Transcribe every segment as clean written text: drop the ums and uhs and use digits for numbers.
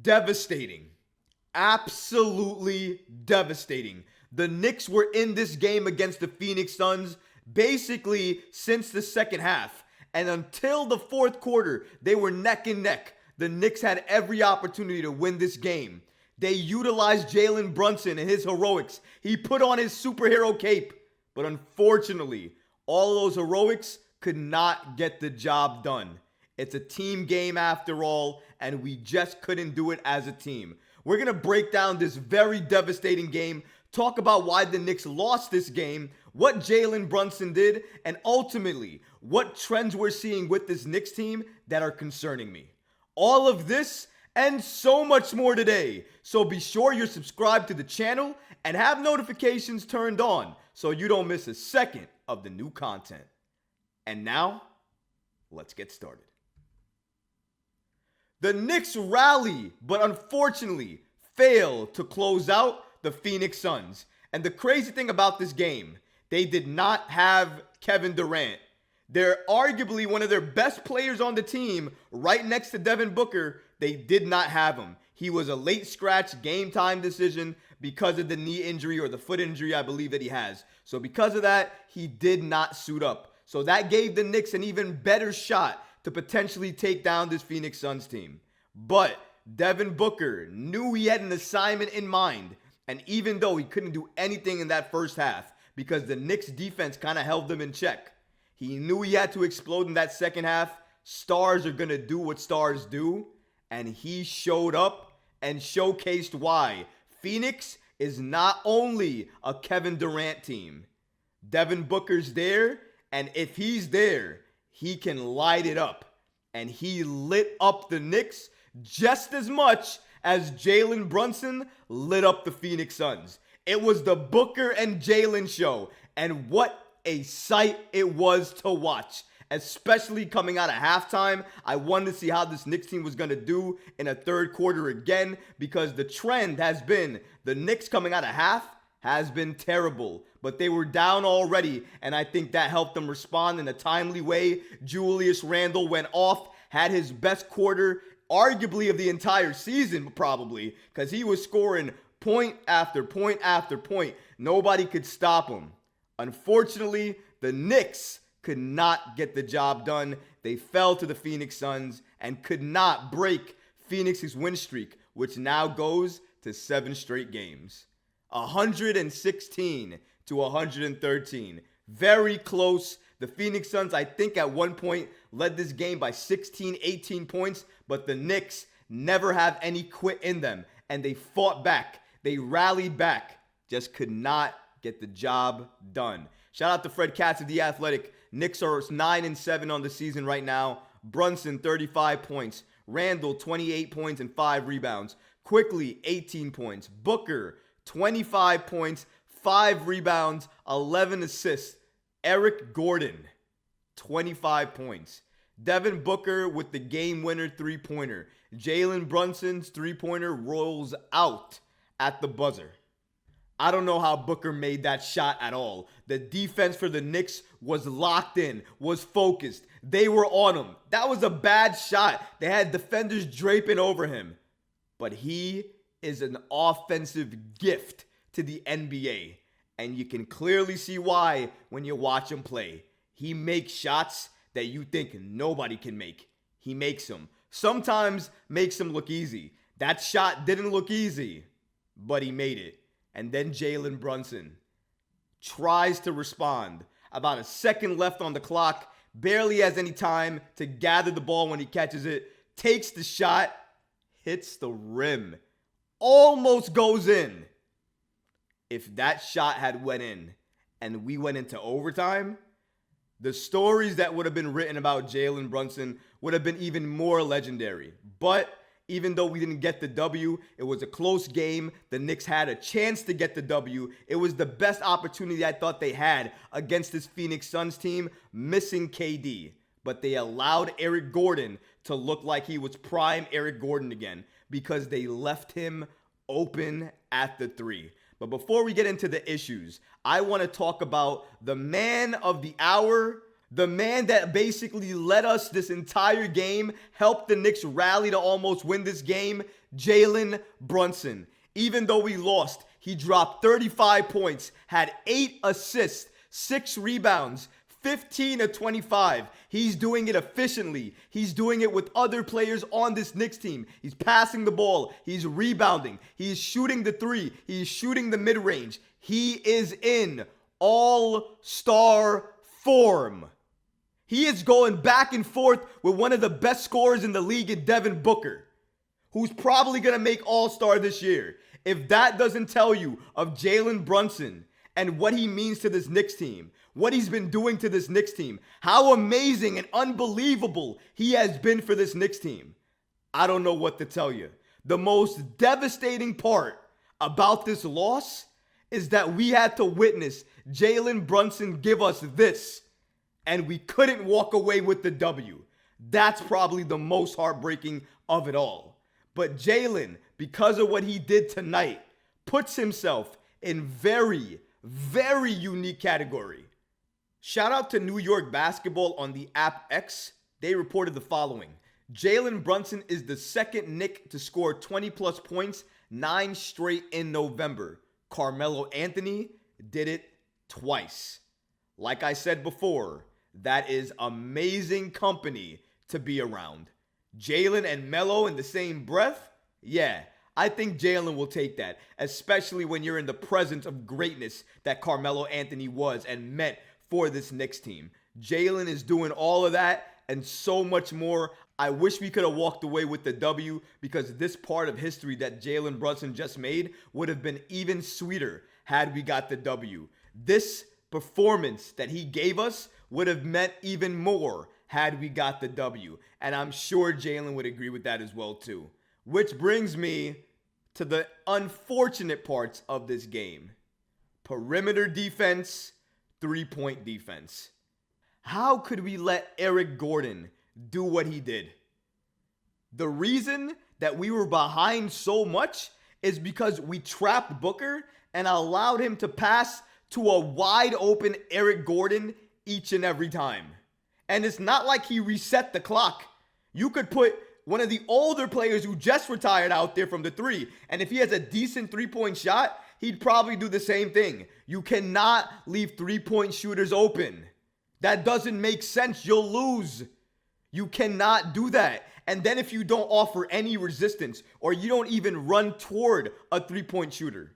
Devastating. Absolutely devastating. The Knicks were in this game against the Phoenix Suns basically since the second half. And until the fourth quarter, they were neck and neck. The Knicks had every opportunity to win this game. They utilized Jalen Brunson and his heroics. He put on his superhero cape. But unfortunately, all those heroics could not get the job done. It's a team game after all, and we just couldn't do it as a team. We're going to break down this very devastating game, talk about why the Knicks lost this game, what Jalen Brunson did, and ultimately, what trends we're seeing with this Knicks team that are concerning me. All of this and so much more today. So be sure you're subscribed to the channel and have notifications turned on so you don't miss a second of the new content. And now, let's get started. The Knicks rally, but unfortunately fail to close out the Phoenix Suns. And the crazy thing about this game, they did not have Kevin Durant. They're arguably one of their best players on the team, right next to Devin Booker. They did not have him. He was a late scratch game time decision because of the knee injury or the foot injury I believe that he has. So because of that, he did not suit up. So that gave the Knicks an even better shot to potentially take down this Phoenix Suns team. But Devin Booker knew he had an assignment in mind. And even though he couldn't do anything in that first half because the Knicks defense kind of held them in check, he knew he had to explode in that second half. Stars are going to do what stars do. And he showed up and showcased why Phoenix is not only a Kevin Durant team. Devin Booker's there, and if he's there, he can light it up. And he lit up the Knicks just as much as Jalen Brunson lit up the Phoenix Suns. It was the Booker and Jalen show, and what a sight it was to watch. Especially coming out of halftime, I wanted to see how this Knicks team was going to do in a third quarter again, because the trend has been the Knicks coming out of half has been terrible. But they were down already, and I think that helped them respond in a timely way. Julius Randle went off, had his best quarter, arguably of the entire season probably, because he was scoring point after point after point. Nobody could stop him. Unfortunately, the Knicks could not get the job done. They fell to the Phoenix Suns and could not break Phoenix's win streak, which now goes to 7 straight games. 116 to 113. Very close. The Phoenix Suns, I think at one point, led this game by 16, 18 points, but the Knicks never have any quit in them, and they fought back. They rallied back, just could not get the job done. Shout out to Fred Katz of The Athletic. Knicks are 9-7 on the season right now. Brunson, 35 points. Randle, 28 points and 5 rebounds. Quickly, 18 points. Booker, 25 points, 5 rebounds, 11 assists. Eric Gordon, 25 points. Devin Booker with the game-winner three-pointer. Jalen Brunson's three-pointer rolls out at the buzzer. I don't know how Booker made that shot at all. The defense for the Knicks was locked in, was focused. They were on him. That was a bad shot. They had defenders draping over him. But he is an offensive gift to the NBA. And you can clearly see why when you watch him play. He makes shots that you think nobody can make. He makes them. Sometimes makes them look easy. That shot didn't look easy, but he made it. And then Jalen Brunson tries to respond. About a second left on the clock. Barely has any time to gather the ball when he catches it. Takes the shot. Hits the rim. Almost goes in. If that shot had went in and we went into overtime, the stories that would have been written about Jalen Brunson would have been even more legendary. But even though we didn't get the W, it was a close game. The Knicks had a chance to get the W. It was the best opportunity I thought they had against this Phoenix Suns team, missing KD. But they allowed Eric Gordon to look like he was prime Eric Gordon again because they left him open at the three. But before we get into the issues, I want to talk about the man of the hour, the man that basically led us this entire game, helped the Knicks rally to almost win this game, Jalen Brunson. Even though we lost, he dropped 35 points, had 8 assists, 6 rebounds, 15 of 25. He's doing it efficiently. He's doing it with other players on this Knicks team. He's passing the ball. He's rebounding. He's shooting the three. He's shooting the mid-range. He is in all-star form. He is going back and forth with one of the best scorers in the league in Devin Booker, who's probably going to make all-star this year. If that doesn't tell you of Jalen Brunson and what he means to this Knicks team, what he's been doing to this Knicks team, how amazing and unbelievable he has been for this Knicks team, I don't know what to tell you. The most devastating part about this loss is that we had to witness Jalen Brunson give us this, and we couldn't walk away with the W. That's probably the most heartbreaking of it all. But Jalen, because of what he did tonight, puts himself in very, very unique category. Shout out to New York Basketball on the app X. They reported the following. Jalen Brunson is the second Knick to score 20-plus points 9 straight in November. Carmelo Anthony did it twice. Like I said before, that is amazing company to be around. Jalen and Melo in the same breath? Yeah, I think Jalen will take that, especially when you're in the presence of greatness that Carmelo Anthony was and meant for this Knicks team. Jalen is doing all of that and so much more. I wish we could have walked away with the W, because this part of history that Jalen Brunson just made would have been even sweeter had we got the W. This performance that he gave us would have meant even more had we got the W. And I'm sure Jalen would agree with that as well too. Which brings me to the unfortunate parts of this game. Perimeter defense, three-point defense. How could we let Eric Gordon do what he did? The reason that we were behind so much is because we trapped Booker and allowed him to pass to a wide open Eric Gordon each and every time. And it's not like he reset the clock. You could put one of the older players who just retired out there from the three, and if he has a decent three-point shot, he'd probably do the same thing. You cannot leave three-point shooters open. That doesn't make sense. You'll lose. You cannot do that. And then if you don't offer any resistance, or you don't even run toward a three-point shooter,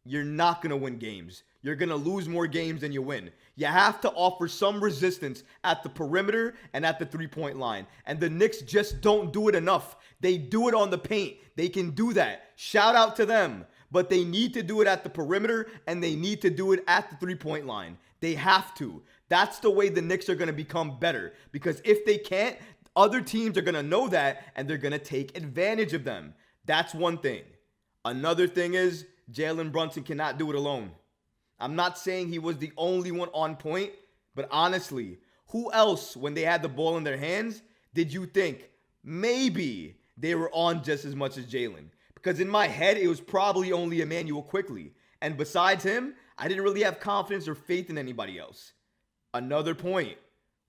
you're not going to win games. You're going to lose more games than you win. You have to offer some resistance at the perimeter and at the three-point line. And the Knicks just don't do it enough. They do it on the paint. They can do that. Shout out to them. But they need to do it at the perimeter, and they need to do it at the three-point line. They have to. That's the way the Knicks are going to become better. Because if they can't, other teams are going to know that, and they're going to take advantage of them. That's one thing. Another thing is Jalen Brunson cannot do it alone. I'm not saying he was the only one on point, but honestly, who else, when they had the ball in their hands, did you think maybe they were on just as much as Jalen? Because in my head, it was probably only Emmanuel Quickley. And besides him, I didn't really have confidence or faith in anybody else. Another point,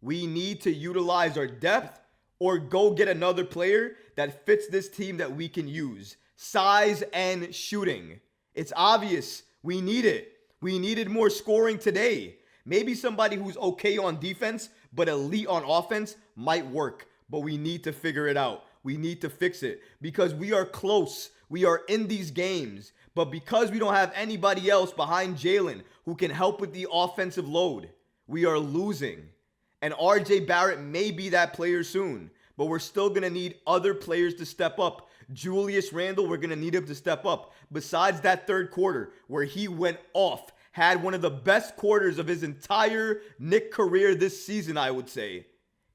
we need to utilize our depth or go get another player that fits this team that we can use. Size and shooting. It's obvious. We need it. We needed more scoring today. Maybe somebody who's okay on defense, but elite on offense might work. But we need to figure it out. We need to fix it because we are close. We are in these games. But because we don't have anybody else behind Jalen who can help with the offensive load, we are losing. And RJ Barrett may be that player soon. But we're still going to need other players to step up. Julius Randle, we're going to need him to step up. Besides that third quarter where he went off, had one of the best quarters of his entire Knick career this season, I would say.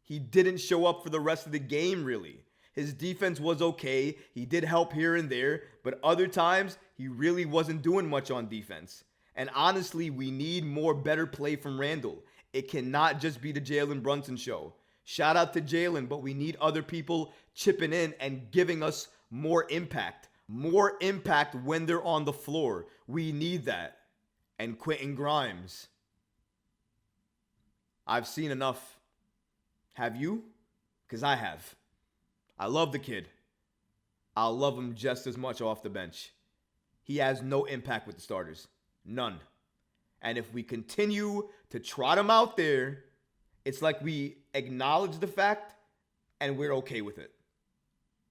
He didn't show up for the rest of the game, really. His defense was okay. He did help here and there, but other times he really wasn't doing much on defense. And honestly, we need more better play from Randle. It cannot just be the Jalen Brunson show. Shout out to Jalen, but we need other people chipping in and giving us more impact. More impact when they're on the floor. We need that. And Quentin Grimes. I've seen enough. Have you? Because I have. I love the kid. I'll love him just as much off the bench. He has no impact with the starters. None. And if we continue to trot him out there, it's like we acknowledge the fact and we're okay with it.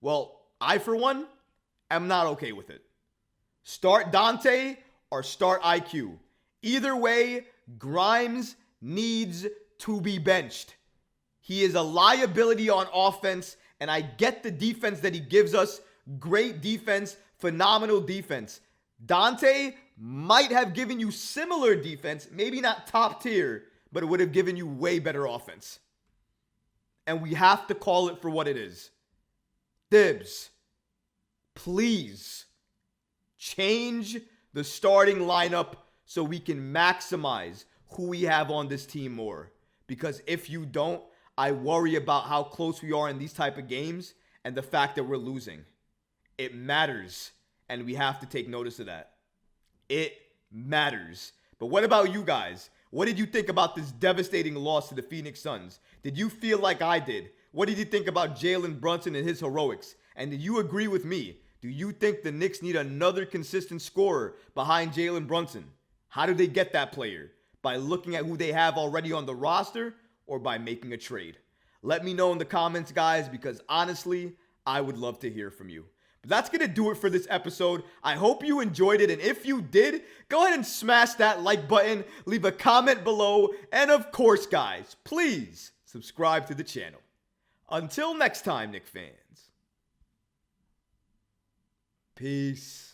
Well, I, for one, am not okay with it. Start Dante or start IQ. Either way, Grimes needs to be benched. He is a liability on offense, and I get the defense that he gives us. Great defense, phenomenal defense. Dante might have given you similar defense, maybe not top tier, but it would have given you way better offense. And we have to call it for what it is. Thibs, please change the starting lineup so we can maximize who we have on this team more. Because if you don't, I worry about how close we are in these type of games and the fact that we're losing. It matters, and we have to take notice of that. It matters. But what about you guys? What did you think about this devastating loss to the Phoenix Suns? Did you feel like I did? What did you think about Jalen Brunson and his heroics? And did you agree with me? Do you think the Knicks need another consistent scorer behind Jalen Brunson? How do they get that player? By looking at who they have already on the roster or by making a trade? Let me know in the comments, guys, because honestly, I would love to hear from you. But that's going to do it for this episode. I hope you enjoyed it. And if you did, go ahead and smash that like button, leave a comment below. And of course, guys, please subscribe to the channel. Until next time, Knicks fans. Peace.